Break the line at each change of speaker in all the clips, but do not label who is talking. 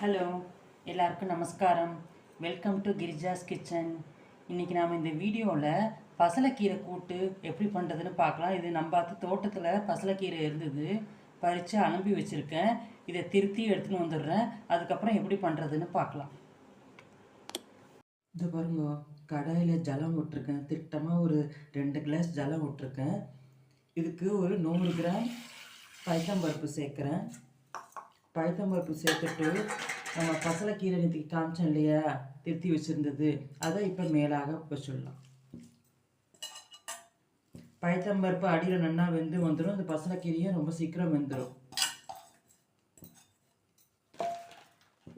Hello, எல்லாருக்கும் நமஸ்காரம். Welcome to Girija's kitchen. இன்றைக்கி நாம் இந்த வீடியோவில் பசலைக்கீரை கூட்டு எப்படி பண்ணுறதுன்னு பார்க்கலாம். இது நம்ம தோட்டத்தில் பசலைக்கீரை இருந்தது, பறித்து அனுப்பி வச்சுருக்கேன். இதை திருத்தி எடுத்துன்னு வந்துடுறேன். அதுக்கப்புறம் எப்படி பண்ணுறதுன்னு பார்க்கலாம். இது பாருங்க, கடாயில் ஜலம் விட்டுருக்கேன். திட்டமாக ஒரு 2 கிளாஸ் ஜலம் விட்டுருக்கேன். இதுக்கு ஒரு 100 கிராம் பைத்தம்பருப்பு சேர்க்குறேன். பைத்தம்பருப்பு சேர்த்துட்டு நம்ம பசலைக்கீரை நிறுத்தி காமிச்சோம் இல்லையா, திருத்தி வச்சுருந்தது, அதை இப்போ மேலாக வச்சுடலாம். பைத்தம்பருப்பு அடியில் நல்லா வெந்து வந்துடும். இந்த பசலைக்கீரையும் ரொம்ப சீக்கிரம் வெந்துடும்.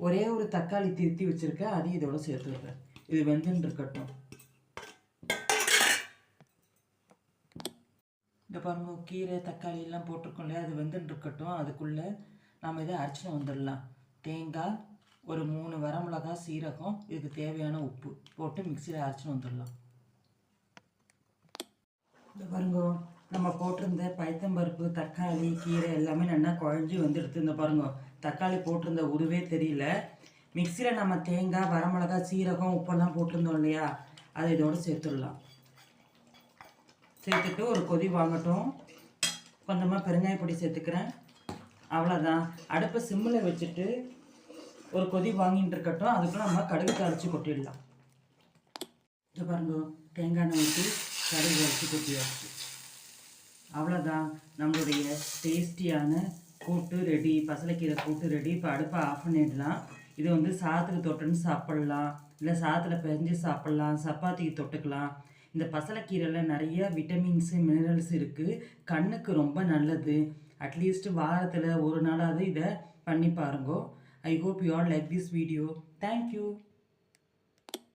ஒரே ஒரு தக்காளி திருத்தி வச்சுருக்கேன், அதையும் இதோட சேர்த்துடுறேன். இது வெந்துன்னு இருக்கட்டும். இந்த பாருங்க, கீரை தக்காளி எல்லாம் போட்டிருக்கோம் இல்லையா, அது வெந்துன்னு இருக்கட்டும். அதுக்குள்ளே நாம் இதை அரைச்சின்னு வந்துடலாம். தேங்காய், ஒரு 3 வரமிளகாய், சீரகம், இதுக்கு தேவையான உப்பு போட்டு மிக்சியில் அரைச்சின்னு வந்துடலாம். இந்த பாருங்க, நம்ம போட்டிருந்த பைத்தம்பருப்பு, தக்காளி, கீரை எல்லாமே நல்லா குழஞ்சி வந்துடுது. இந்த பாருங்க, தக்காளி போட்டிருந்த உருவே தெரியல. மிக்சியில் நம்ம தேங்காய், வரமிளகாய், சீரகம், உப்பெல்லாம் போட்டிருந்தோம் இல்லையா, அதை இதோடு சேர்த்துடலாம். சேர்த்துட்டு ஒரு கொதி வாங்கட்டும். கொஞ்சமாக பெருங்காயப்பொடி சேர்த்துக்கிறேன். அவ்வளோதான். அடுப்பை சிம்மில் வச்சுட்டு ஒரு கொதி வாங்கிட்டு இருக்கட்டும். அதுக்குள்ள நம்ம கடுகு தாளித்து கொட்டிடலாம். இது பாருங்க, தேங்காய் எண்ணெய் ஊற்றி கடுகு தாளித்து கொட்டியாச்சு. அவ்வளோதான், நம்மளுடைய டேஸ்டியான கூட்டு ரெடி. பசலைக்கீரை கூட்டு ரெடி. இப்போ அடுப்பை ஆஃப் பண்ணிடலாம். இது வந்து சாதத்துக்கு தொட்டுன்னு சாப்பிட்லாம், இல்லை சாதத்தில் பிசைஞ்சு சாப்பிட்லாம், சப்பாத்திக்கு தொட்டுக்கலாம். இந்த பசலைக்கீரையில் நிறைய விட்டமின்ஸு, மினரல்ஸ் இருக்குது. கண்ணுக்கு ரொம்ப நல்லது. அட்லீஸ்ட் வாரத்தில் ஒரு நாளாவது இதை பண்ணி பாருங்க. I hope you all like this video. Thank you.